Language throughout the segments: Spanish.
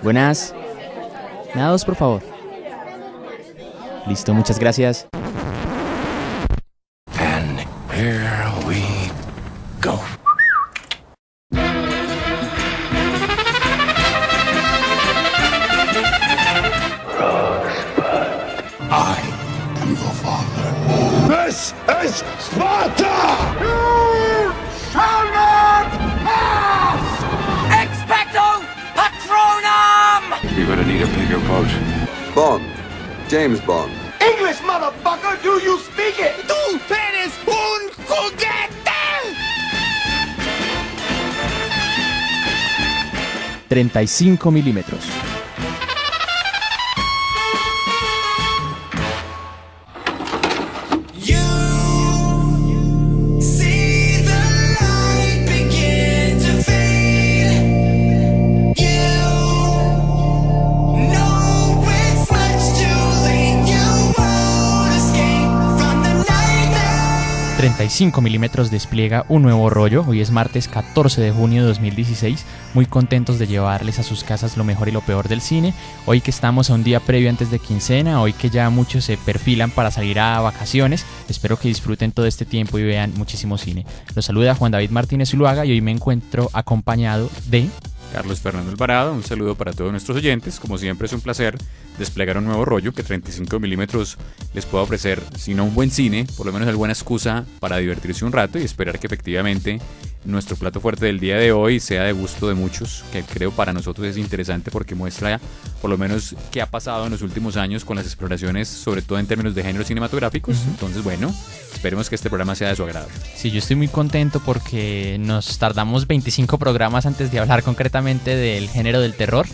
Buenas. Me da 2, por favor. Listo, muchas gracias. And here we go. I am your father. This is Sparta! You shall not pass! Expecto Patronum! You're gonna need a bigger boat. Bond. James Bond. English, motherfucker! Do you speak it? ¡Tú eres un juguete! 35 milímetros. ...35mm despliega un nuevo rollo. Hoy es martes 14 de junio de 2016. Muy contentos de llevarles a sus casas lo mejor y lo peor del cine. Hoy que estamos a un día previo antes de quincena. Hoy que ya muchos se perfilan para salir a vacaciones. Espero que disfruten todo este tiempo y vean muchísimo cine. Los saluda Juan David Martínez Zuluaga y hoy me encuentro acompañado de... Carlos Fernando Alvarado. Un saludo para todos nuestros oyentes. Como siempre es un placer desplegar un nuevo rollo que 35mm les pueda ofrecer, si no un buen cine, por lo menos alguna excusa para divertirse un rato y esperar que efectivamente nuestro plato fuerte del día de hoy sea de gusto de muchos, que creo para nosotros es interesante porque muestra por lo menos qué ha pasado en los últimos años con las exploraciones, sobre todo en términos de géneros cinematográficos. Entonces, bueno, esperemos que este programa sea de su agrado. Sí, yo estoy muy contento porque nos tardamos 25 programas antes de hablar concretamente del género del terror.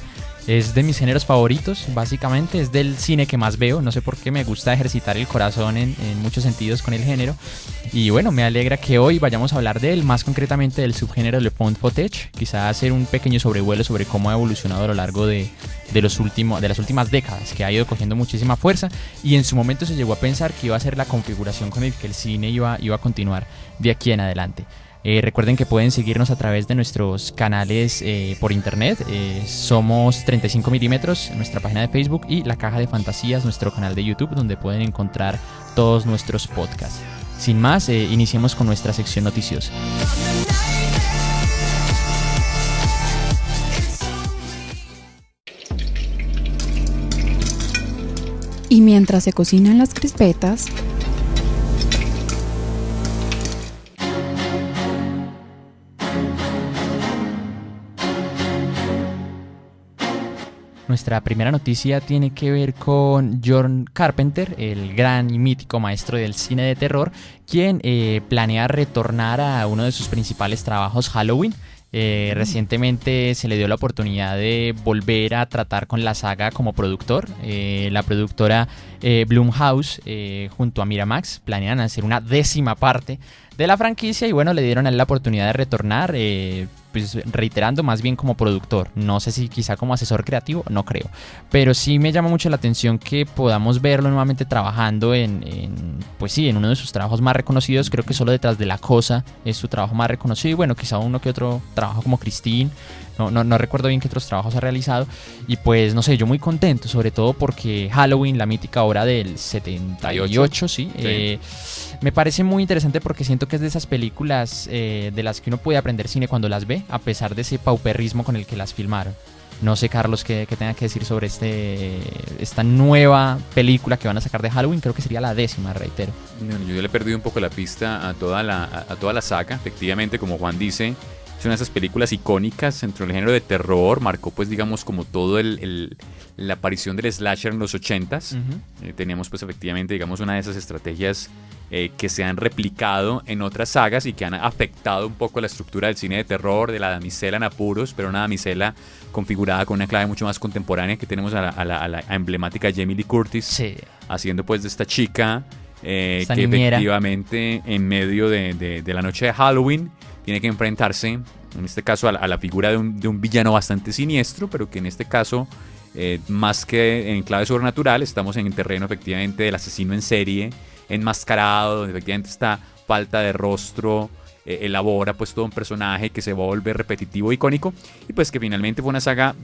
Es de mis géneros favoritos, básicamente, es del cine que más veo, no sé por qué me gusta ejercitar el corazón en muchos sentidos con el género. Y bueno, me alegra que hoy vayamos a hablar de él, más concretamente del subgénero de found footage, quizá hacer un pequeño sobrevuelo sobre cómo ha evolucionado a lo largo de las últimas décadas, que ha ido cogiendo muchísima fuerza y en su momento se llegó a pensar que iba a ser la configuración con el que el cine iba a continuar de aquí en adelante. Recuerden que pueden seguirnos a través de nuestros canales por internet. Somos 35mm, nuestra página de Facebook, y La Caja de Fantasías, nuestro canal de YouTube, donde pueden encontrar todos nuestros podcasts. Sin más, iniciemos con nuestra sección noticiosa. Y mientras se cocinan las crispetas, Nuestra primera noticia tiene que ver con John Carpenter, el gran y mítico maestro del cine de terror, quien planea retornar a uno de sus principales trabajos, Halloween. Recientemente se le dio la oportunidad de volver a tratar con la saga como productor. La productora Blumhouse junto a Miramax planean hacer una 10ª parte de la franquicia y bueno, le dieron a él la oportunidad de retornar, pues reiterando más bien como productor. No sé si quizá como asesor creativo, no creo, pero sí me llama mucho la atención que podamos verlo nuevamente trabajando pues sí, en uno de sus trabajos más reconocidos. Creo que solo Detrás de la Cosa es su trabajo más reconocido y bueno, quizá uno que otro trabajo como Christine. No recuerdo bien qué otros trabajos ha realizado. Y pues no sé, yo muy contento, sobre todo porque Halloween, la mítica obra del 78, sí. Me parece muy interesante porque siento que es de esas películas de las que uno puede aprender cine cuando las ve, a pesar de ese pauperrismo con el que las filmaron. No sé, Carlos, qué tenga que decir sobre esta nueva película que van a sacar de Halloween. Creo que sería la 10ª, reitero. Yo ya le he perdido un poco la pista a toda la saga. Efectivamente, como Juan dice, es una de esas películas icónicas dentro del género de terror. Marcó, pues, digamos, como todo la aparición del slasher en los 80s. Teníamos, pues, efectivamente, digamos, una de esas estrategias que se han replicado en otras sagas y que han afectado un poco la estructura del cine de terror, de la damisela en apuros, pero una damisela configurada con una clave mucho más contemporánea, que tenemos a la emblemática Jamie Lee Curtis, sí, haciendo, pues, de esta chica que niñera, efectivamente en medio de la noche de Halloween tiene que enfrentarse, en este caso, a la figura de un villano bastante siniestro, pero que en este caso, más que en clave sobrenatural, estamos en el terreno efectivamente del asesino en serie, enmascarado, donde efectivamente esta falta de rostro elabora, pues, todo un personaje que se va a volver repetitivo e icónico, y pues que finalmente fue una saga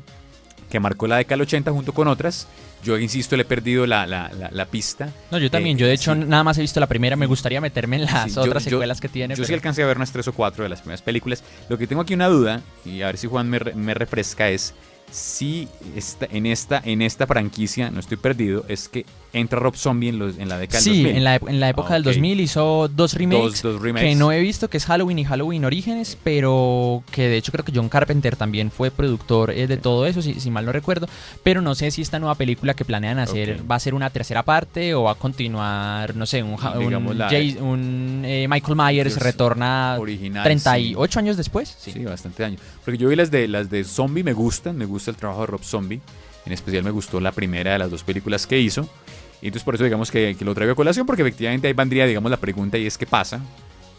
que marcó la década del 80 junto con otras. Yo insisto, le he perdido la pista. No, yo también. Yo de hecho sí. nada más he visto la primera. Me gustaría meterme en las Sí, otras secuelas que tiene. Yo sí alcancé a ver unas 3 o 4 de las primeras películas. Lo que tengo aquí una duda, y a ver si Juan me refresca, es si en esta franquicia, no estoy perdido, es que entra Rob Zombie en la década del 2000. Sí, en la época del 2000 hizo dos remakes, que no he visto, que es Halloween y Halloween Orígenes, pero que de hecho creo que John Carpenter también fue productor de todo eso, si mal no recuerdo, pero no sé si esta nueva película que planean hacer va a ser una tercera parte o va a continuar, no sé, Michael Myers retorna original, 38 sí. años después. Sí, bastante años. Porque yo vi las de Zombie, me gusta el trabajo de Rob Zombie, en especial me gustó la primera de las 2 películas que hizo. Y entonces por eso digamos que lo traigo a colación, porque efectivamente ahí vendría, digamos, la pregunta, y es ¿qué pasa?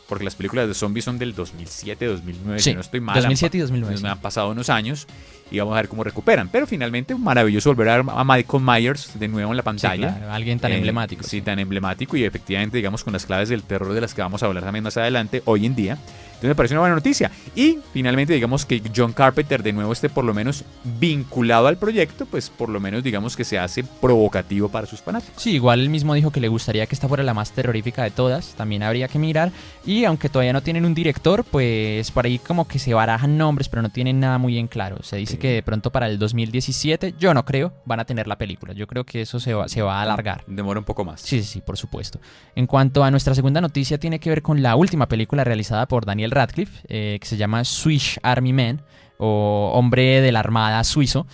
Porque las películas de zombies son del 2007, 2009, sí, si no estoy mal. 2007 y 2009. Me han pasado unos años y vamos a ver cómo recuperan. Pero finalmente maravilloso volver a Michael Myers de nuevo en la pantalla. Sí, claro, alguien tan emblemático. Sí, tan emblemático, y efectivamente, digamos, con las claves del terror de las que vamos a hablar también más adelante, hoy en día. Entonces me parece una buena noticia. Y finalmente, digamos que John Carpenter de nuevo esté por lo menos vinculado al proyecto, pues por lo menos digamos que se hace provocativo para sus fanáticos. Sí, igual él mismo dijo que le gustaría que esta fuera la más terrorífica de todas, también habría que mirar. Y aunque todavía no tienen un director, pues por ahí como que se barajan nombres, pero no tienen nada muy en claro. Se dice que de pronto para el 2017, yo no creo, van a tener la película. Yo creo que eso se va a alargar. Demora un poco más. Sí, por supuesto. En cuanto a nuestra segunda noticia, tiene que ver con la última película realizada por Daniel Radcliffe, que se llama Swiss Army Man, o Hombre de la Armada Suizo,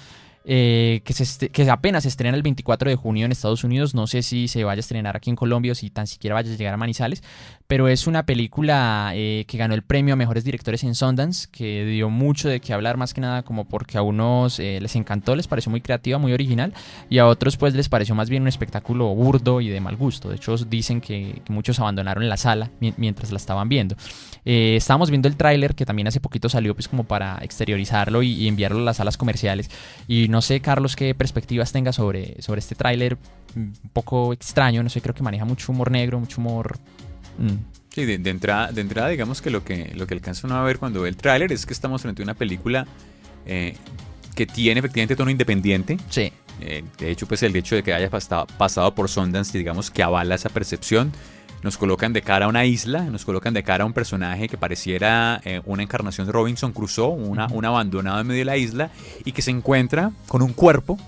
que apenas se estrena el 24 de junio en Estados Unidos. No sé si se vaya a estrenar aquí en Colombia o si tan siquiera vaya a llegar a Manizales, pero es una película que ganó el premio a Mejores Directores en Sundance, que dio mucho de qué hablar, más que nada como porque a unos les encantó, les pareció muy creativa, muy original, y a otros pues les pareció más bien un espectáculo burdo y de mal gusto. De hecho dicen que muchos abandonaron la sala mientras la estaban viendo. Estábamos viendo el tráiler, que también hace poquito salió pues como para exteriorizarlo y enviarlo a las salas comerciales, y no sé, Carlos, qué perspectivas tenga sobre este tráiler un poco extraño. No sé, creo que maneja mucho humor negro, mucho humor... Sí, de entrada digamos que lo que alcanza uno a ver cuando ve el tráiler es que estamos frente a una película que tiene efectivamente tono independiente. Sí. De hecho, pues el hecho de que haya pasado por Sundance, digamos que avala esa percepción. Nos colocan de cara a una isla, nos colocan de cara a un personaje que pareciera una encarnación de Robinson Crusoe, un abandonado en medio de la isla, y que se encuentra con un cuerpo.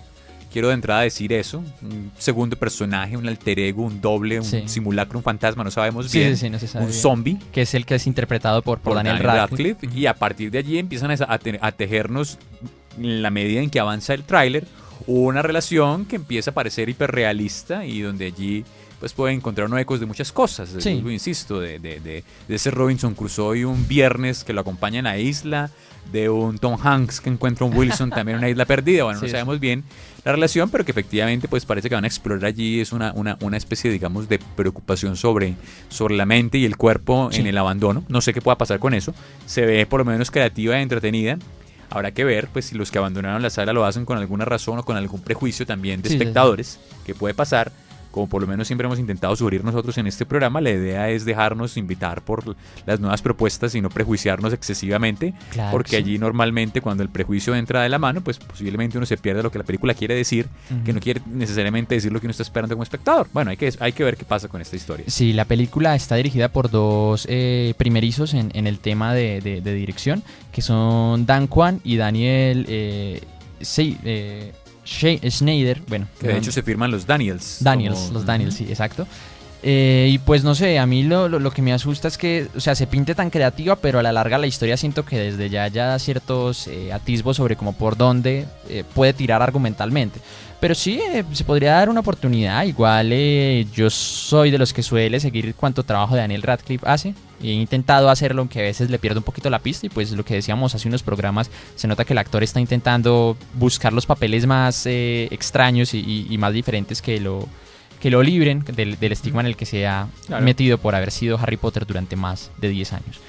Quiero de entrada decir eso, un segundo personaje, un alter ego, un doble, un simulacro, un fantasma, no sabemos bien, no se sabe un bien. Zombie. Que es el que es interpretado por Daniel Radcliffe. Y a partir de allí empiezan a tejernos, en la medida en que avanza el tráiler, una relación que empieza a parecer hiperrealista, y donde allí pues puede encontrar unos ecos de muchas cosas. Sí. Yo insisto, de ese Robinson Crusoe y un viernes que lo acompaña en la isla, de un Tom Hanks que encuentra un Wilson también en una isla perdida. Bueno, no sabemos bien la relación, pero que efectivamente pues parece que van a explorar allí es una especie, digamos, de preocupación sobre la mente y el cuerpo en el abandono. No sé qué pueda pasar con eso. Se ve por lo menos creativa y entretenida. Habrá que ver pues si los que abandonaron la sala lo hacen con alguna razón o con algún prejuicio también de espectadores. ¿Qué puede pasar? Como por lo menos siempre hemos intentado sugerir nosotros en este programa, la idea es dejarnos invitar por las nuevas propuestas y no prejuiciarnos excesivamente, claro, porque allí normalmente cuando el prejuicio entra de la mano, pues posiblemente uno se pierde lo que la película quiere decir, que no quiere necesariamente decir lo que uno está esperando como espectador. Bueno, hay que ver qué pasa con esta historia. Sí, la película está dirigida por dos primerizos en el tema de dirección, que son Dan Kwan y Daniel Schneider, bueno. Que de hecho se firman los Daniels. Los Daniels, sí, exacto. Y pues no sé, a mí lo que me asusta es que, o sea, se pinte tan creativa, pero a la larga la historia siento que desde ya da ciertos atisbos sobre como por dónde puede tirar argumentalmente. Pero sí, se podría dar una oportunidad. Igual yo soy de los que suele seguir cuánto trabajo Daniel Radcliffe hace. He intentado hacerlo, aunque a veces le pierdo un poquito la pista. Y pues lo que decíamos hace unos programas, se nota que el actor está intentando buscar los papeles más extraños y más diferentes que lo libren del estigma en el que se ha metido por haber sido Harry Potter durante más de 10 años.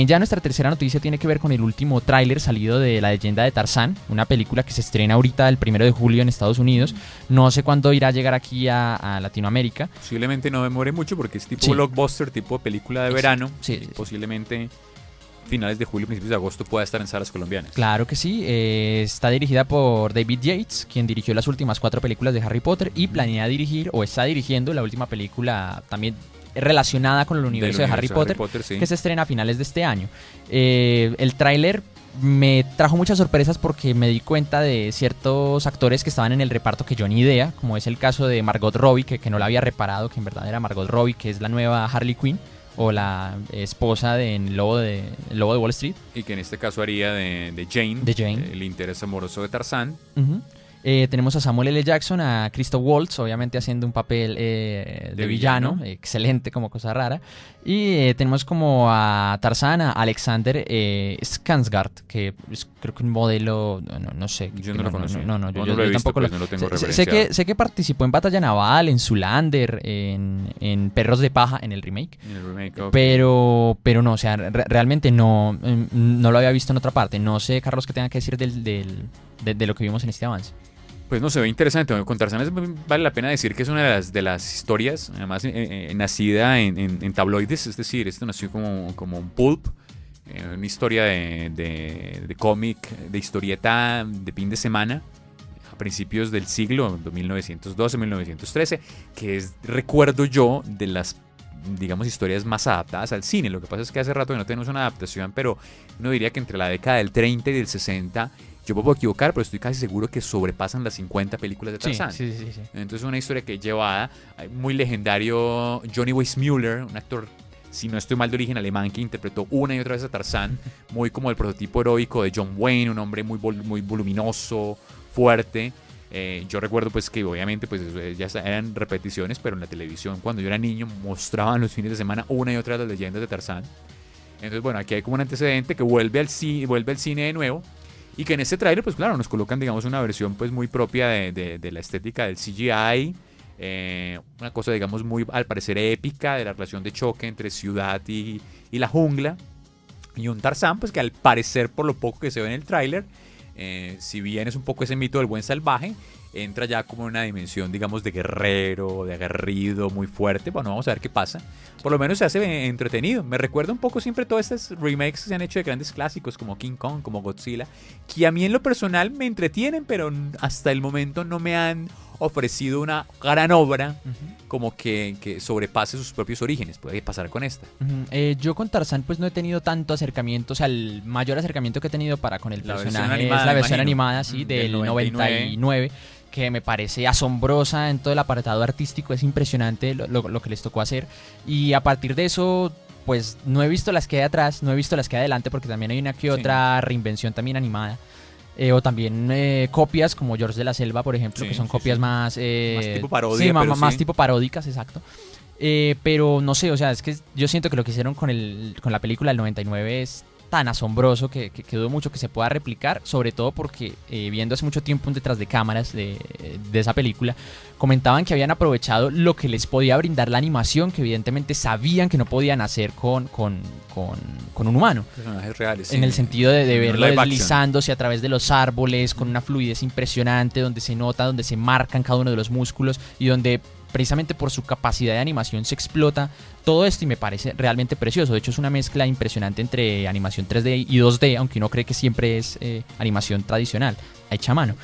Ya nuestra tercera noticia tiene que ver con el último tráiler salido de La Leyenda de Tarzán, una película que se estrena ahorita el 1 de julio en Estados Unidos. No sé cuándo irá a llegar aquí a Latinoamérica. Posiblemente no demore mucho porque es tipo blockbuster, tipo película de verano. Sí. Posiblemente finales de julio, principios de agosto pueda estar en salas colombianas. Claro que sí, está dirigida por David Yates, quien dirigió las últimas 4 películas de Harry Potter y planea dirigir o está dirigiendo la última película también relacionada con el universo de Harry Potter, sí, que se estrena a finales de este año. El tráiler me trajo muchas sorpresas porque me di cuenta de ciertos actores que estaban en el reparto que yo ni idea, como es el caso de Margot Robbie, que no la había reparado, que en verdad era Margot Robbie, que es la nueva Harley Quinn, o la esposa del lobo de Wall Street. Y que en este caso haría de Jane, el interés amoroso de Tarzán. Uh-huh. Tenemos a Samuel L. Jackson, a Christoph Waltz, obviamente haciendo un papel de villano, excelente como cosa rara. Y tenemos como a Tarzán, a Alexander Skarsgård, que es creo que un modelo, no sé. Yo no lo conocí. Yo tampoco pues, no lo tengo referenciado. Sé que participó en Batalla Naval, en Zoolander, en Perros de Paja, en el remake. Okay. Pero no, o sea, realmente no lo había visto en otra parte. No sé, Carlos, qué tenga que decir de lo que vimos en este avance. Pues no, se ve interesante. Con Tarzán vale la pena decir que es una de las historias, además nacida en tabloides, es decir, esto nació como un pulp, una historia de cómic, de historieta de fin de semana, a principios del siglo, 1912, 1913, que es, recuerdo yo, de las, digamos, historias más adaptadas al cine. Lo que pasa es que hace rato que no tenemos una adaptación, pero uno diría que entre la década del 30 y del 60... Yo me puedo equivocar, pero estoy casi seguro que sobrepasan las 50 películas de Tarzán. Sí. Entonces una historia que llevada, muy legendario, Johnny Weissmuller, un actor, si no estoy mal, de origen alemán, que interpretó una y otra vez a Tarzán, muy como el prototipo heroico de John Wayne, un hombre muy voluminoso, fuerte. Yo recuerdo pues que obviamente pues ya eran repeticiones, pero en la televisión cuando yo era niño mostraban los fines de semana una y otra de las leyendas de Tarzán. Entonces bueno, aquí hay como un antecedente que vuelve al cine de nuevo. Y que en este tráiler, pues claro, nos colocan, digamos, una versión pues muy propia de la estética del CGI. Una cosa, digamos, muy, al parecer, épica de la relación de choque entre ciudad y la jungla. Y un Tarzán, pues que al parecer, por lo poco que se ve en el tráiler, si bien es un poco ese mito del buen salvaje, entra ya como en una dimensión, digamos, de guerrero, de aguerrido, muy fuerte. Bueno, vamos a ver qué pasa. Por lo menos se hace entretenido. Me recuerda un poco siempre todas estas remakes que se han hecho de grandes clásicos como King Kong, como Godzilla, que a mí en lo personal me entretienen, pero hasta el momento no me han ofrecido una gran obra como que sobrepase sus propios orígenes. Puede pasar con esta. Yo con Tarzán pues no he tenido tanto acercamiento, o sea, el mayor acercamiento que he tenido con el personaje es la versión animada, sí, del 99, que me parece asombrosa en todo el apartado artístico, es impresionante lo que les tocó hacer. Y a partir de eso, pues no he visto las que hay atrás, no he visto las que hay adelante, porque también hay una que otra reinvención también animada. O también copias como George de la Selva, por ejemplo, que son copias más tipo parodia, más tipo paródicas, exacto. Pero no sé, o sea, es que yo siento que lo que hicieron con la película del 99 es tan asombroso que dudo mucho que se pueda replicar, sobre todo porque viendo hace mucho tiempo un detrás de cámaras de esa película, comentaban que habían aprovechado lo que les podía brindar la animación, que evidentemente sabían que no podían hacer con un humano. Personajes reales. En el sentido de verlo deslizándose a través de los árboles, con una fluidez impresionante, donde se nota, donde se marcan cada uno de los músculos y donde precisamente por su capacidad de animación se explota todo esto y me parece realmente precioso. De hecho es una mezcla impresionante entre animación 3D y 2D, aunque uno cree que siempre es animación tradicional, hecha a mano.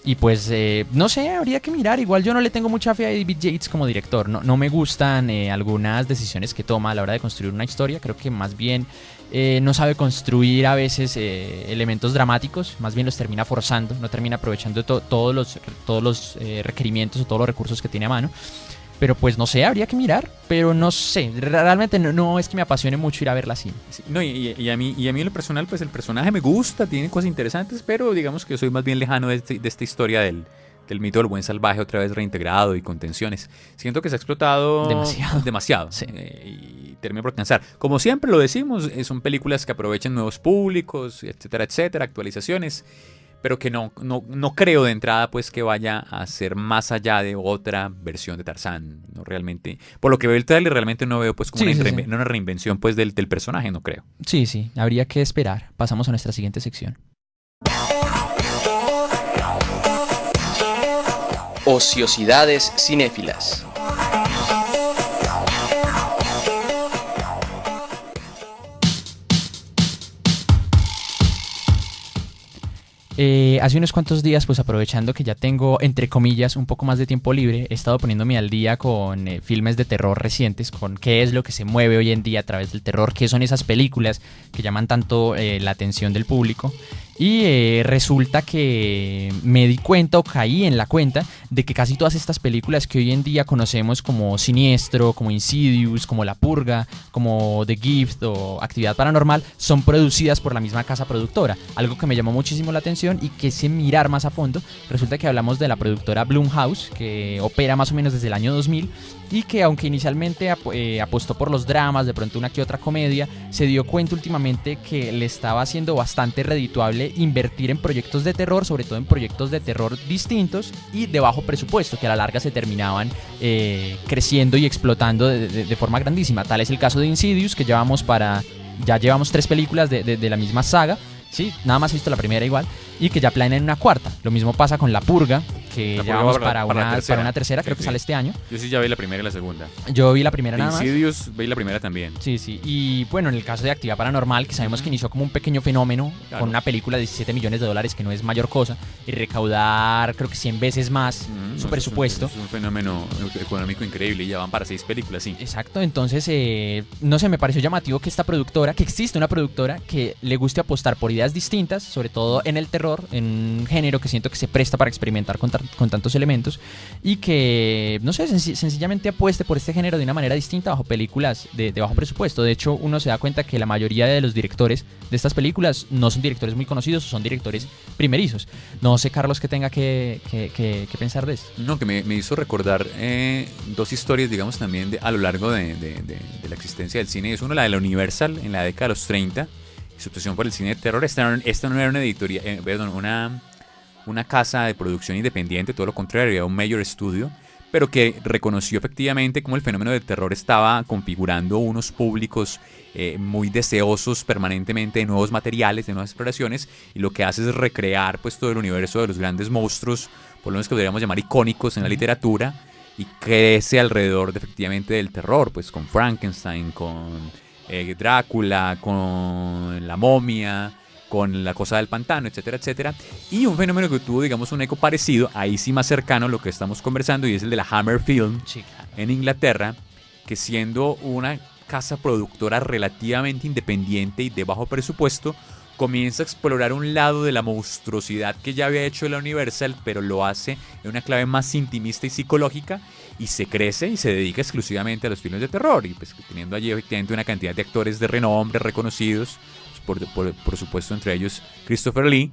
Y pues, no sé, habría que mirar. Igual yo no le tengo mucha fe a David Yates como director. No me gustan algunas decisiones que toma a la hora de construir una historia. Creo que más bien no sabe construir a veces elementos dramáticos. Más bien los termina forzando. No termina aprovechando todos los requerimientos o todos los recursos que tiene a mano. Pero pues no sé, habría que mirar. Pero no sé, realmente no es que me apasione mucho ir a verla así. Sí, no, y a mí en lo personal, pues el personaje me gusta, tiene cosas interesantes, pero digamos que soy más bien lejano de esta historia del mito del buen salvaje otra vez reintegrado y con tensiones. Siento que se ha explotado demasiado. Sí. Y termino por cansar. Como siempre lo decimos, son películas que aprovechan nuevos públicos, etcétera, actualizaciones. Pero que no creo de entrada pues que vaya a ser más allá de otra versión de Tarzán. No realmente. Por lo que veo el trailer realmente no veo pues como una reinvención pues del personaje, no creo. Sí, habría que esperar. Pasamos a nuestra siguiente sección. Ociosidades cinéfilas. Hace unos cuantos días, pues aprovechando que ya tengo, entre comillas, un poco más de tiempo libre, he estado poniéndome al día con filmes de terror recientes, con qué es lo que se mueve hoy en día a través del terror, qué son esas películas que llaman tanto la atención del público. Y resulta que me di cuenta o caí en la cuenta de que casi todas estas películas que hoy en día conocemos como Siniestro, como Insidious, como La Purga, como The Gift o Actividad Paranormal son producidas por la misma casa productora. Algo que me llamó muchísimo la atención y que sin mirar más a fondo, resulta que hablamos de la productora Blumhouse, que opera más o menos desde el año 2000 y que aunque inicialmente apostó por los dramas, de pronto una que otra comedia, se dio cuenta últimamente que le estaba haciendo bastante redituable invertir en proyectos de terror, sobre todo en proyectos de terror distintos y de bajo presupuesto, que a la larga se terminaban creciendo y explotando de forma grandísima. Tal es el caso de Insidious, que ya llevamos 3 películas de la misma saga. Sí, nada más he visto la primera igual, y que ya planean una cuarta. Lo mismo pasa con La Purga, que ya vamos para una tercera, creo que sale este año. Yo sí ya vi la primera y la segunda. Yo vi la primera nada más. Insidious, vi la primera también. Sí. Y bueno, en el caso de Actividad Paranormal, que sabemos que inició como un pequeño fenómeno, claro, con una película de $17 millones, que no es mayor cosa, y recaudar creo que 100 veces más su presupuesto. Es un fenómeno económico increíble y ya van para 6 películas, sí. Exacto, entonces, no sé, me pareció llamativo que que existe una productora que le guste apostar por ideas distintas, sobre todo en el terror, en un género que siento que se presta para experimentar con tantos elementos, y que, no sé, sencillamente apueste por este género de una manera distinta bajo películas de bajo presupuesto. De hecho, uno se da cuenta que la mayoría de los directores de estas películas no son directores muy conocidos, son directores primerizos. No sé, Carlos, qué tenga que pensar de esto. No, que me hizo recordar 2 historias, digamos, también a lo largo de la existencia del cine. Es una, la de la Universal en la década de los 30, su obsesión por el cine de terror. Esta no era una editoría, una casa de producción independiente, todo lo contrario, era un major studio, pero que reconoció efectivamente cómo el fenómeno del terror estaba configurando unos públicos muy deseosos permanentemente de nuevos materiales, de nuevas exploraciones, y lo que hace es recrear pues todo el universo de los grandes monstruos, por lo menos que podríamos llamar icónicos en la literatura, y crece alrededor efectivamente del terror, pues con Frankenstein, con Drácula, con La Momia, con La Cosa del Pantano, etcétera, etcétera. Y un fenómeno que tuvo, digamos, un eco parecido, ahí sí más cercano a lo que estamos conversando, y es el de la Hammer Film, sí, claro, en Inglaterra, que siendo una casa productora relativamente independiente y de bajo presupuesto, comienza a explorar un lado de la monstruosidad que ya había hecho la Universal, pero lo hace en una clave más intimista y psicológica, y se crece y se dedica exclusivamente a los filmes de terror, y pues teniendo allí efectivamente una cantidad de actores de renombre reconocidos, por supuesto entre ellos Christopher Lee,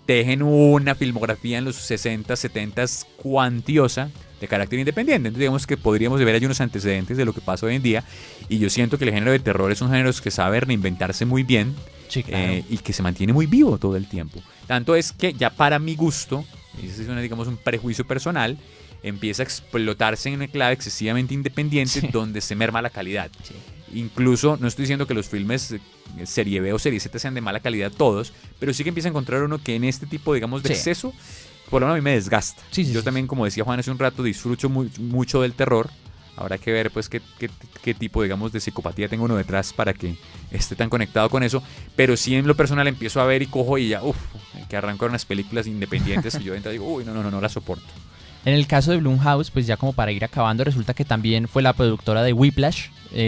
tejen una filmografía en los 60, 70 cuantiosa, de carácter independiente. Entonces digamos que podríamos ver ahí unos antecedentes de lo que pasa hoy en día, y yo siento que el género de terror es un género que sabe reinventarse muy bien. Sí, claro. Y que se mantiene muy vivo todo el tiempo. Tanto es que ya para mi gusto, y ese es digamos un prejuicio personal, empieza a explotarse en una clave excesivamente independiente, sí, donde se merma la calidad. Sí. Incluso, no estoy diciendo que los filmes serie B o serie Z sean de mala calidad todos, pero sí que empieza a encontrar uno que en este tipo, digamos, de exceso, por lo menos a mí me desgasta. Sí, yo también, como decía Juan hace un rato, disfruto mucho del terror. Habrá que ver pues qué tipo, digamos, de psicopatía tengo uno detrás para que esté tan conectado con eso. Pero sí, en lo personal empiezo a ver y cojo y ya, que arranco unas películas independientes y yo entro y digo, no la soporto. En el caso de Blumhouse, pues ya como para ir acabando, resulta que también fue la productora de Whiplash,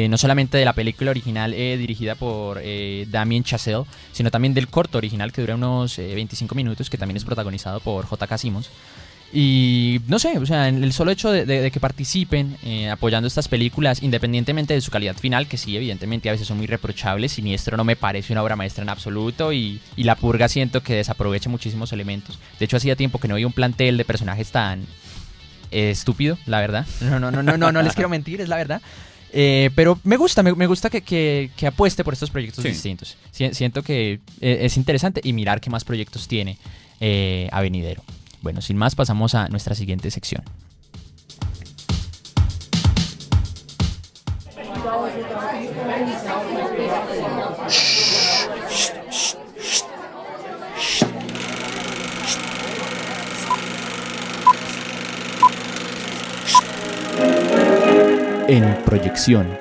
no solamente de la película original dirigida por Damien Chazelle, sino también del corto original que dura unos 25 minutos, que también es protagonizado por J.K. Simmons. Y no sé, o sea, el solo hecho de que participen apoyando estas películas, independientemente de su calidad final, que sí, evidentemente a veces son muy reprochables. Siniestro no me parece una obra maestra en absoluto, y La Purga siento que desaprovecha muchísimos elementos. De hecho, hacía tiempo que no había un plantel de personajes tan estúpido, la verdad. No les quiero mentir, es la verdad. Pero me gusta que apueste por estos proyectos distintos. Siento que es interesante, y mirar qué más proyectos tiene a venidero. Bueno, sin más, pasamos a nuestra siguiente sección. En proyección.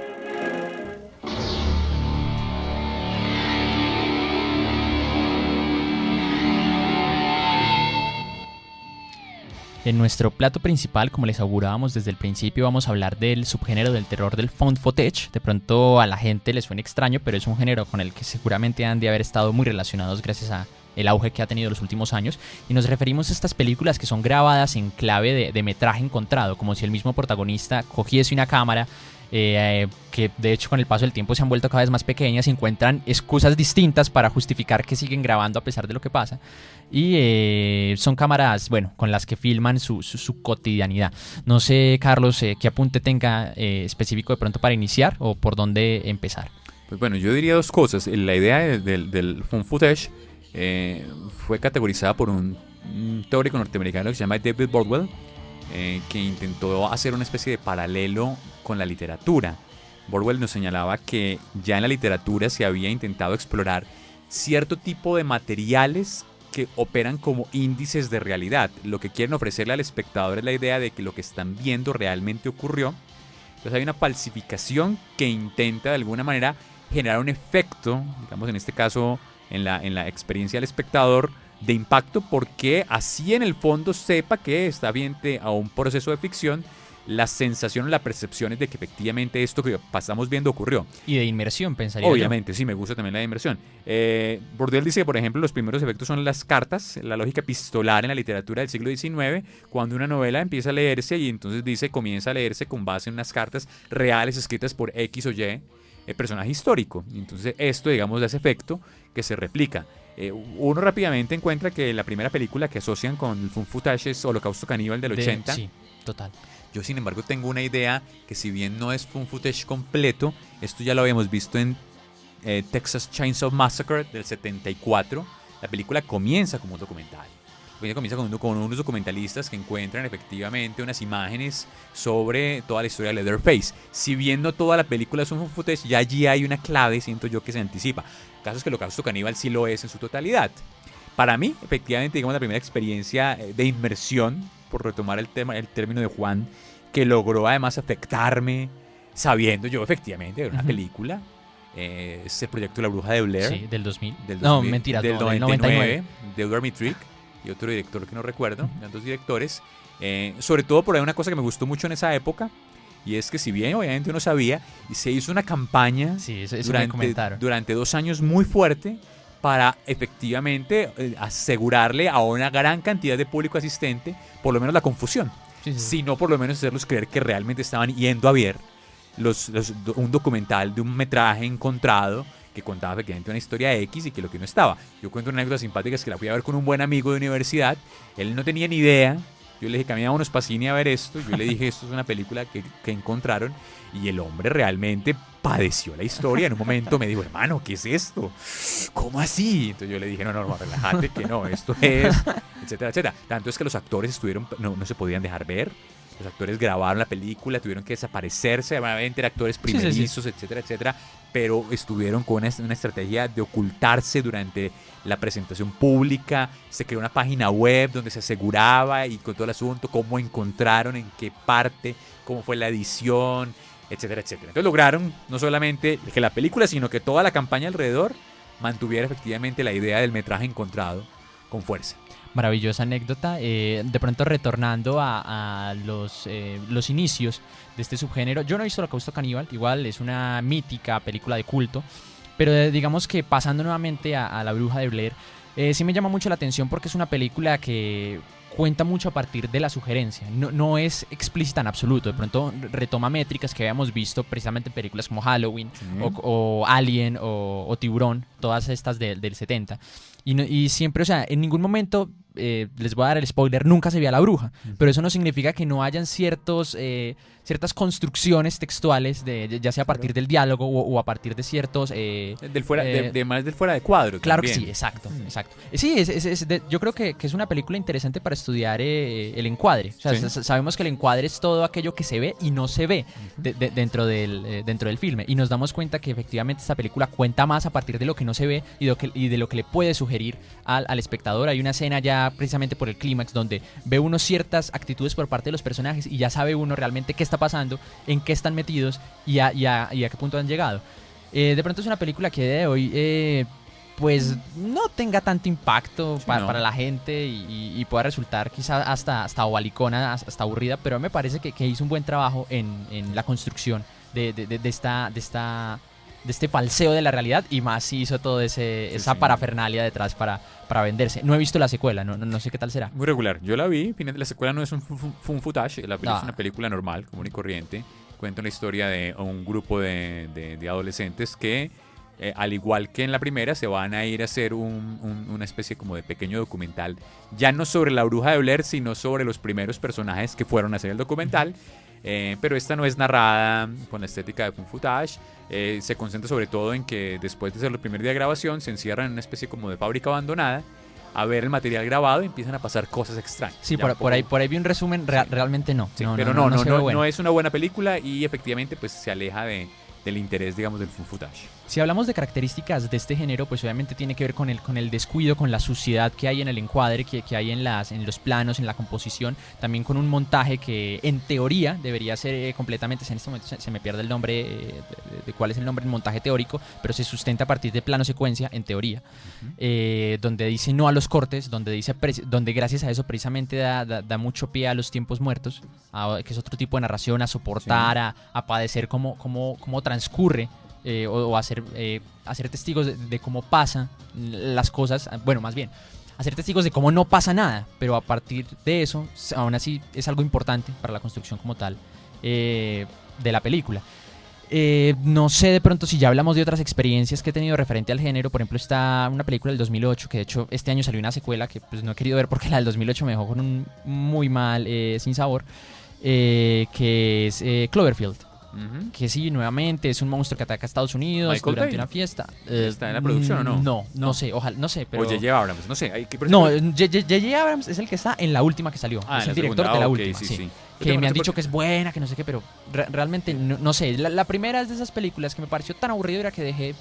En nuestro plato principal, como les augurábamos desde el principio, vamos a hablar del subgénero del terror del found footage. De pronto a la gente le suena extraño, pero es un género con el que seguramente han de haber estado muy relacionados gracias a el auge que ha tenido los últimos años, y nos referimos a estas películas que son grabadas en clave de metraje encontrado, como si el mismo protagonista cogiese una cámara, que de hecho con el paso del tiempo se han vuelto cada vez más pequeñas y encuentran excusas distintas para justificar que siguen grabando a pesar de lo que pasa, y son cámaras, bueno, con las que filman su cotidianidad. No sé, Carlos, qué apunte tenga específico de pronto para iniciar o por dónde empezar. Pues bueno, yo diría dos cosas. La idea del found footage fue categorizada por un teórico norteamericano que se llama David Bordwell, que intentó hacer una especie de paralelo con la literatura. Bordwell nos señalaba que ya en la literatura se había intentado explorar cierto tipo de materiales que operan como índices de realidad. Lo que quieren ofrecerle al espectador es la idea de que lo que están viendo realmente ocurrió. Entonces hay una falsificación que intenta de alguna manera generar un efecto, digamos en este caso en la experiencia del espectador, de impacto, porque así en el fondo sepa que está viendo a un proceso de ficción, la sensación, la percepción es de que efectivamente esto que estamos viendo ocurrió. Y de inmersión, pensaría Obviamente, sí, me gusta también la de inmersión. Bordel dice que, por ejemplo, los primeros efectos son las cartas, la lógica epistolar en la literatura del siglo XIX, cuando una novela empieza a leerse y entonces dice, comienza a leerse con base en unas cartas reales escritas por X o Y personaje histórico. Entonces esto, digamos, da ese efecto que se replica. Uno rápidamente encuentra que la primera película que asocian con el found footage es Holocausto Caníbal del 80. Sí, total. Yo, sin embargo, tengo una idea que, si bien no es found footage completo, esto ya lo habíamos visto en Texas Chainsaw Massacre del 74. La película comienza como un documental. Comienza con unos documentalistas que encuentran efectivamente unas imágenes sobre toda la historia de Leatherface. Si bien no toda la película es un found footage, ya allí hay una clave, siento yo, que se anticipa. El caso es que el Holocausto Caníbal sí lo es en su totalidad. Para mí, efectivamente, digamos, la primera experiencia de inmersión, por retomar el término de Juan, que logró además afectarme, sabiendo yo efectivamente de una película, es el proyecto La Bruja de Blair. Sí, del 2000. No, mentira, del del 99, de Edward Mittrick y otro director que no recuerdo, eran dos directores. Sobre todo por ahí una cosa que me gustó mucho en esa época, y es que, si bien obviamente uno sabía, se hizo una campaña durante 2 años muy fuerte para efectivamente asegurarle a una gran cantidad de público asistente por lo menos la confusión, sino por lo menos hacerlos creer que realmente estaban yendo a ver un documental de un metraje encontrado que contaba efectivamente una historia X y que lo que no estaba. Yo cuento una anécdota simpática, es que la fui a ver con un buen amigo de universidad. Él no tenía ni idea. Yo le dije, caminábamos para cine a ver esto. Yo le dije, esto es una película que encontraron. Y el hombre realmente padeció la historia. En un momento me dijo, hermano, ¿qué es esto? ¿Cómo así? Entonces yo le dije, no, relájate, que no, esto es, etcétera, etcétera. Tanto es que los actores no se podían dejar ver. Los actores grabaron la película, tuvieron que desaparecerse, obviamente eran actores primerizos, etcétera, etcétera, pero estuvieron con una estrategia de ocultarse durante la presentación pública. Se creó una página web donde se aseguraba, y con todo el asunto, cómo encontraron, en qué parte, cómo fue la edición, etcétera, etcétera. Entonces lograron no solamente que la película, sino que toda la campaña alrededor mantuviera efectivamente la idea del metraje encontrado con fuerza. Maravillosa anécdota. De pronto, retornando a los inicios de este subgénero, yo no he visto Holocausto Caníbal, igual es una mítica película de culto, pero digamos que pasando nuevamente a La Bruja de Blair, sí me llama mucho la atención porque es una película que cuenta mucho a partir de la sugerencia, no es explícita en absoluto. De pronto retoma métricas que habíamos visto precisamente en películas como Halloween, o Alien o Tiburón, todas estas del 70, y siempre, o sea, en ningún momento, les voy a dar el spoiler, nunca se ve a la bruja, pero eso no significa que no hayan ciertas construcciones textuales, ya sea a partir del diálogo o a partir de ciertos... más del fuera de cuadro. Claro también. que sí, exacto. Sí, yo creo que es una película interesante para estudiar el encuadre. O sea, sabemos que el encuadre es todo aquello que se ve y no se ve dentro del filme, y nos damos cuenta que efectivamente esta película cuenta más a partir de lo que no se ve y de lo que le puede sugerir al espectador. Hay una escena ya precisamente por el clímax donde ve uno ciertas actitudes por parte de los personajes y ya sabe uno realmente qué está pasando, en qué están metidos y a qué punto han llegado. De pronto es una película que de hoy pues no tenga tanto impacto Sí, para, no. para la gente y pueda resultar quizás hasta ovalicona, hasta aburrida, pero me parece que hizo un buen trabajo en la construcción de este falseo de la realidad, y más si hizo todo esa sí. parafernalia detrás para venderse. No he visto la secuela, no sé qué tal será. Muy regular. Yo la vi. La secuela no es un footage. La película Ah. es una película normal, común y corriente. Cuenta una historia de un grupo de adolescentes que, al igual que en la primera, se van a ir a hacer una especie como de pequeño documental. Ya no sobre la bruja de Blair, sino sobre los primeros personajes que fueron a hacer el documental. Pero esta no es narrada con la estética de footage. Se concentra sobre todo en que después de hacer el primer día de grabación se encierran en una especie como de fábrica abandonada a ver el material grabado y empiezan a pasar cosas extrañas. Sí, Ya un por ahí vi un resumen, realmente no. Sí, no, pero no, se ve bueno. no es una buena película y efectivamente pues se aleja del interés, digamos, del footage. Si hablamos de características de este género, pues obviamente tiene que ver con el descuido, con la suciedad que hay en el encuadre, que hay en los planos, en la composición, también con un montaje que en teoría debería ser completamente, en este momento se me pierde el nombre de cuál es el nombre del montaje teórico, pero se sustenta a partir de plano secuencia, en teoría, donde dice no a los cortes, donde gracias a eso precisamente da mucho pie a los tiempos muertos, que es otro tipo de narración, a soportar, a padecer cómo transcurre. O a ser testigos de cómo pasan las cosas, bueno, más bien, a ser testigos de cómo no pasa nada, pero a partir de eso, aún así es algo importante para la construcción como tal de la película. No sé de pronto si ya hablamos de otras experiencias que he tenido referente al género. Por ejemplo, está una película del 2008, que de hecho este año salió una secuela que pues no he querido ver porque la del 2008 me dejó con un muy mal sinsabor, que es Cloverfield. Que sí, nuevamente es un monstruo que ataca a Estados Unidos Michael durante Bay. una fiesta. ¿Está en la producción o no? No sé, ojalá, no sé, pero... O J.J. Abrams, no sé. No, J.J. Abrams es el que está en la última que salió. Es en el la director segunda. de la Ok, última, sí, sí. sí. Que me han dicho que es buena, que no sé qué, pero realmente no sé. La primera es de esas películas que me pareció tan aburrida que dejé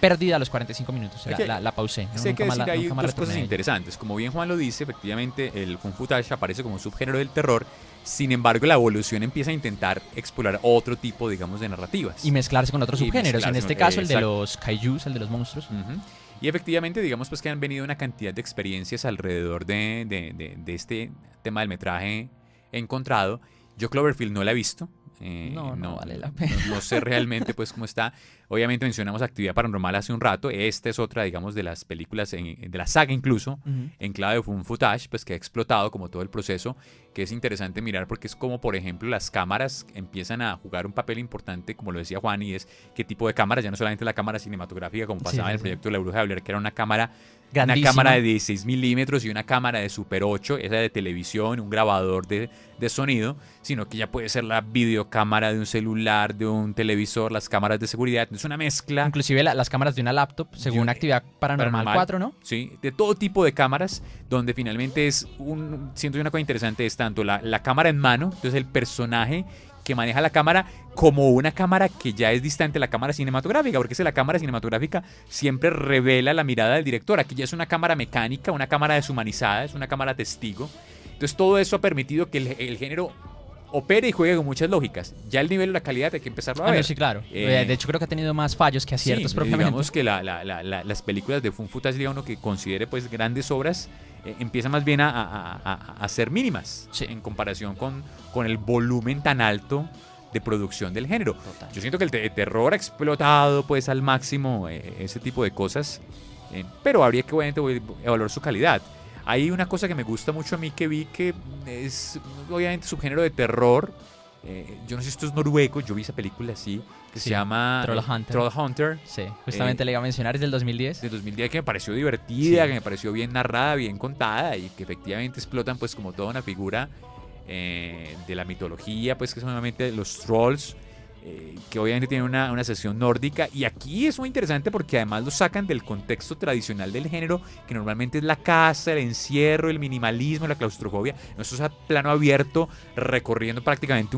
perdida a los 45 minutos. La pausé. Sé que decir, hay dos cosas retorné. interesantes. Como bien Juan lo dice, efectivamente el footage aparece como un subgénero del terror. Sin embargo, la evolución empieza a intentar explorar otro tipo, digamos, de narrativas. Y mezclarse con otros Y subgéneros. En mezclarse este con- caso, el de exacto. los kaijus, el de los monstruos. Ujú. Y efectivamente, digamos pues que han venido una cantidad de experiencias alrededor de este tema del metraje encontrado. Yo Cloverfield no la he visto. No vale la pena. No sé realmente pues cómo está. Obviamente mencionamos Actividad Paranormal hace un rato. Esta es otra, digamos, de las películas, de la saga incluso, en clave de footage, pues que ha explotado como todo el proceso, que es interesante mirar porque es como, por ejemplo, las cámaras empiezan a jugar un papel importante, como lo decía Juan, y es qué tipo de cámaras, ya no solamente la cámara cinematográfica como pasaba en el proyecto de La Bruja de Blair, que era una cámara Grandísima. de 16 milímetros y una cámara de Super 8, esa de televisión, un grabador de sonido, sino que ya puede ser la videocámara de un celular, de un televisor, las cámaras de seguridad. Es una mezcla. Inclusive las cámaras de una laptop, según Actividad Paranormal 4, ¿no? Sí, de todo tipo de cámaras, donde finalmente siento una cosa interesante, es tanto la cámara en mano, entonces el personaje que maneja la cámara, como una cámara que ya es distante de la cámara cinematográfica, porque es que la cámara cinematográfica siempre revela la mirada del director. Aquí ya es una cámara mecánica, una cámara deshumanizada, es una cámara testigo. Entonces todo eso ha permitido que el género opere y juegue con muchas lógicas. Ya el nivel de la calidad hay que empezarlo a ver. No, sí, claro. De hecho, creo que ha tenido más fallos que aciertos Sí, propiamente. digamos que las películas de footage, digamos, que considere pues grandes obras, empiezan más bien a ser mínimas, Sí. en comparación con el volumen tan alto de producción del género. Total. Yo siento que el terror ha explotado pues al máximo ese tipo de cosas, pero habría que obviamente evaluar su calidad. Hay una cosa que me gusta mucho a mí que vi que es obviamente subgénero de terror. Yo no sé si esto es noruego, yo vi esa película así, que se llama Troll Hunter. Hunter, Sí, justamente le iba a mencionar, es del 2010. de 2010, que me pareció divertida, Sí. que me pareció bien narrada, bien contada, y que efectivamente explotan pues como toda una figura de la mitología, pues que son obviamente los trolls, que obviamente tienen una sesión nórdica, y aquí es muy interesante porque además lo sacan del contexto tradicional del género, que normalmente es la casa, el encierro, el minimalismo, la claustrofobia. No, esto es a plano abierto, recorriendo prácticamente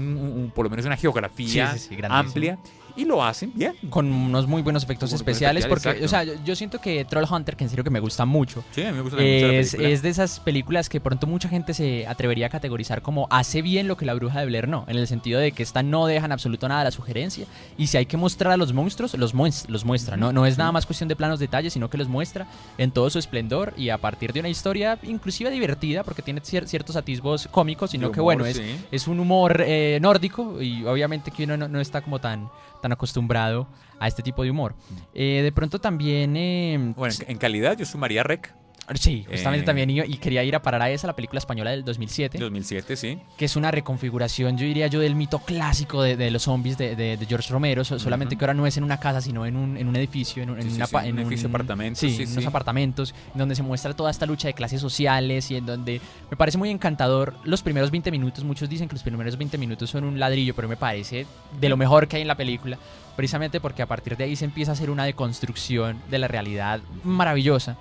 por lo menos una geografía Sí, grandísimo. amplia, y lo hacen bien. Con unos muy buenos efectos Con buenos especiales, efectos, porque, o sea, yo siento que Trollhunter, que en serio que me gusta mucho, Sí, a mí me gusta mucho la película. es de esas películas que pronto mucha gente se atrevería a categorizar como hace bien lo que La Bruja de Blair no, en el sentido de que esta no deja en absoluto nada a la sugerencia, y si hay que mostrar a los monstruos, los muestra, no es nada más cuestión de planos detalles, sino que los muestra en todo su esplendor y a partir de una historia inclusive divertida, porque tiene ciertos atisbos cómicos, sino De que humor, bueno, sí. es un humor nórdico y obviamente que uno no está como tan acostumbrado a este tipo de humor. De pronto también... Bueno, en calidad yo sumaría Rec, sí, justamente eh, también y quería ir a parar a esa, la película española del 2007, 2007, sí. que es una reconfiguración, yo diría yo, del mito clásico de los zombies de George Romero, solamente que ahora no es en una casa, sino en un edificio, en un edificio de apartamentos. Sí, Sí, en sí. unos apartamentos, en donde se muestra toda esta lucha de clases sociales y en donde me parece muy encantador los primeros 20 minutos. Muchos dicen que los primeros 20 minutos son un ladrillo, pero me parece de lo mejor que hay en la película, precisamente porque a partir de ahí se empieza a hacer una deconstrucción de la realidad maravillosa.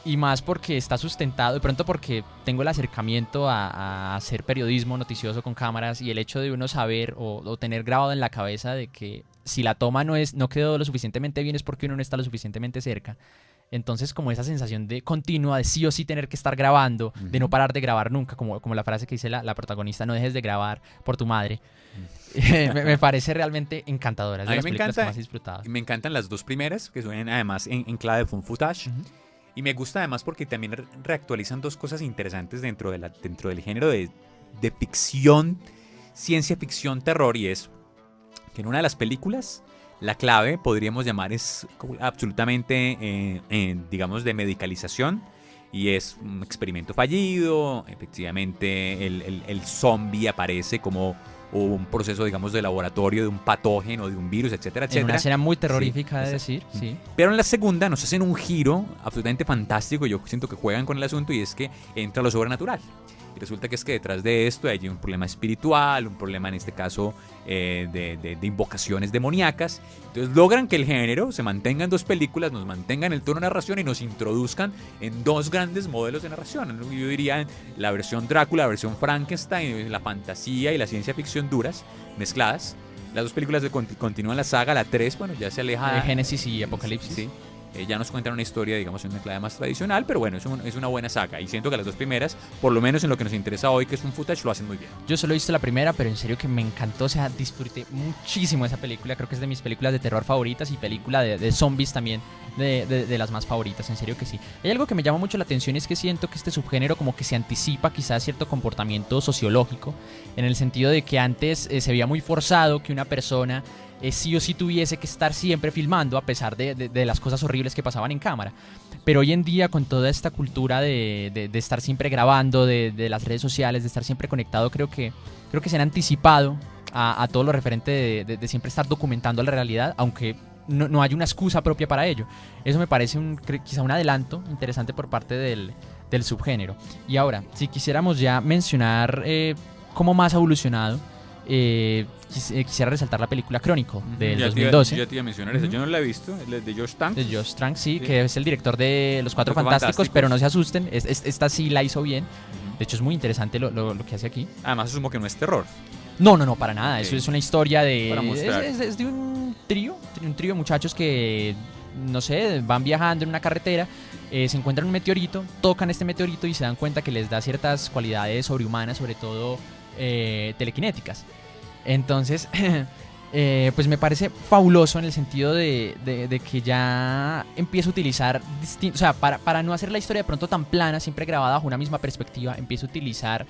Y más porque está sustentado, de pronto porque tengo el acercamiento a hacer periodismo noticioso con cámaras y el hecho de uno saber o tener grabado en la cabeza de que si la toma no quedó lo suficientemente bien es porque uno no está lo suficientemente cerca. Entonces como esa sensación de continua, de sí o sí tener que estar grabando, de no parar de grabar nunca, como la frase que dice la protagonista, no dejes de grabar por tu madre, me parece realmente encantadora. Es de A mí las me películas que encanta, más he disfrutado. me encantan las dos primeras, que suenan además en clave de found footage. Y me gusta además porque también reactualizan dos cosas interesantes dentro del género de ficción, ciencia ficción, terror, y es que en una de las películas la clave, podríamos llamar, es absolutamente, digamos, de medicalización, y es un experimento fallido. Efectivamente el zombie aparece como un proceso, digamos, de laboratorio de un patógeno, de un virus, etcétera, En etcétera. una escena muy terrorífica Sí, de decir, sí. Pero en la segunda nos hacen un giro absolutamente fantástico. Yo siento que juegan con el asunto, y es que entra lo sobrenatural. Y resulta que es que detrás de esto hay un problema espiritual, un problema en este caso de invocaciones demoníacas. Entonces logran que el género se mantenga en dos películas, nos mantenga en el tono de narración y nos introduzcan en dos grandes modelos de narración. Yo diría la versión Drácula, la versión Frankenstein, la fantasía y la ciencia ficción duras, mezcladas. Las dos películas continúan la saga, la 3, bueno, ya se aleja De Génesis y Apocalipsis. Sí. Ya nos cuentan una historia, digamos, en una clave más tradicional, pero bueno, es una buena saga. Y siento que las dos primeras, por lo menos en lo que nos interesa hoy, que es un footage, lo hacen muy bien. Yo solo he visto la primera, pero en serio que me encantó, o sea, disfruté muchísimo esa película, creo que es de mis películas de terror favoritas y película de zombies también, de las más favoritas, en serio que sí. Hay algo que me llama mucho la atención, es que siento que este subgénero como que se anticipa quizás cierto comportamiento sociológico, en el sentido de que antes se veía muy forzado que una persona sí o sí tuviese que estar siempre filmando a pesar de las cosas horribles que pasaban en cámara. Pero hoy en día, con toda esta cultura de estar siempre grabando, de las redes sociales, de estar siempre conectado, creo que se han anticipado a todo lo referente de siempre estar documentando la realidad, aunque no hay una excusa propia para ello. Eso me parece quizá un adelanto interesante por parte del subgénero. Y ahora, si quisiéramos ya mencionar cómo más ha evolucionado, quisiera resaltar la película Chronicle del 2012. Ya te iba a mencionar esa, yo no la he visto, de Josh Trank. De Josh Trank, sí, que es el director de Los Cuatro Fantásticos, pero no se asusten, esta sí la hizo bien. De hecho es muy interesante lo que hace aquí. Además asumo que no es terror. No, para nada, Okay. eso es una historia Para mostrar. es de un trío de muchachos que, no sé, van viajando en una carretera, se encuentran un meteorito, tocan este meteorito y se dan cuenta que les da ciertas cualidades sobrehumanas, sobre todo telequinéticas. Entonces, pues me parece fabuloso en el sentido de que ya empieza a utilizar o sea, para no hacer la historia de pronto tan plana, siempre grabada bajo una misma perspectiva, empieza a utilizar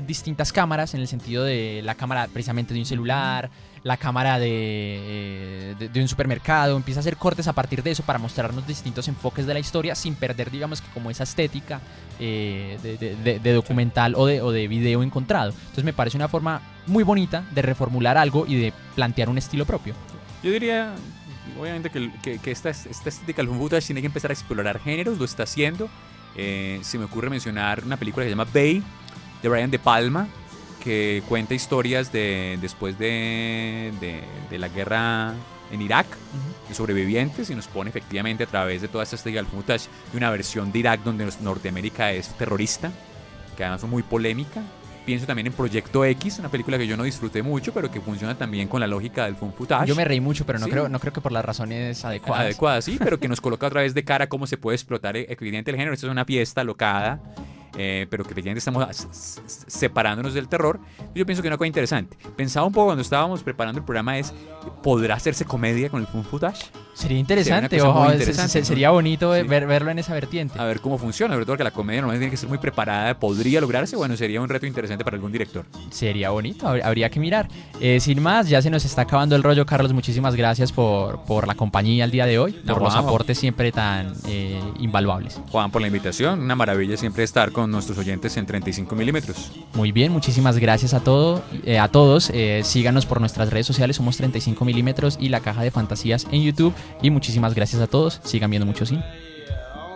distintas cámaras, en el sentido de la cámara precisamente de un celular, la cámara de un supermercado, empieza a hacer cortes a partir de eso para mostrarnos distintos enfoques de la historia sin perder, digamos, que como esa estética de documental o de video encontrado. Entonces me parece una forma muy bonita de reformular algo y de plantear un estilo propio. Yo diría, obviamente, que esta estética del footage tiene que empezar a explorar géneros, lo está haciendo. Se me ocurre mencionar una película que se llama Bay, de Brian De Palma, que cuenta historias después de la guerra en Irak, de sobrevivientes, y nos pone efectivamente a través de toda esta estética del footage de una versión de Irak donde Norteamérica es terrorista, que además es muy polémica. Pienso también en Proyecto X, una película que yo no disfruté mucho, pero que funciona también con la lógica del found footage. Yo me reí mucho, pero no, Sí. no creo que por las razones adecuadas. Adecuada, sí, pero que nos coloca otra vez de cara cómo se puede explotar evidentemente el género. Esto es una fiesta locada, pero que evidentemente estamos separándonos del terror. Yo pienso que una cosa interesante. Pensaba un poco cuando estábamos preparando el programa es, ¿podrá hacerse comedia con el found footage? Sería interesante, Sería una cosa ojo, muy interesante, ¿no? sería bonito Sí. verlo en esa vertiente. A ver cómo funciona, sobre todo porque la comedia normalmente tiene que ser muy preparada, podría lograrse, bueno, sería un reto interesante para algún director. Sería bonito, habría que mirar. Sin más, ya se nos está acabando el rollo, Carlos. Muchísimas gracias por la compañía el día de hoy, No, por los vamos. aportes siempre tan invaluables. Juan, por la invitación, una maravilla siempre estar con nuestros oyentes en 35 milímetros. Muy bien, muchísimas gracias a todos. Síganos por nuestras redes sociales, somos 35 milímetros y La Caja de Fantasías en YouTube. Y muchísimas gracias a todos, sigan viendo mucho cine.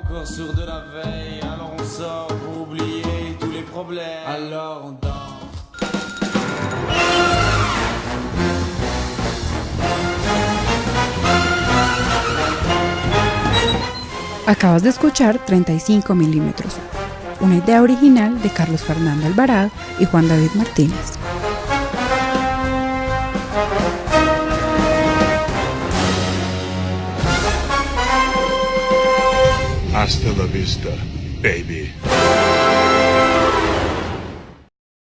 Encore sur de la veille, alors on sort pour oublier tous les problèmes. Alors on danse. Acabas de escuchar 35 milímetros, una idea original de Carlos Fernando Alvarado y Juan David Martínez. Hasta la vista, baby.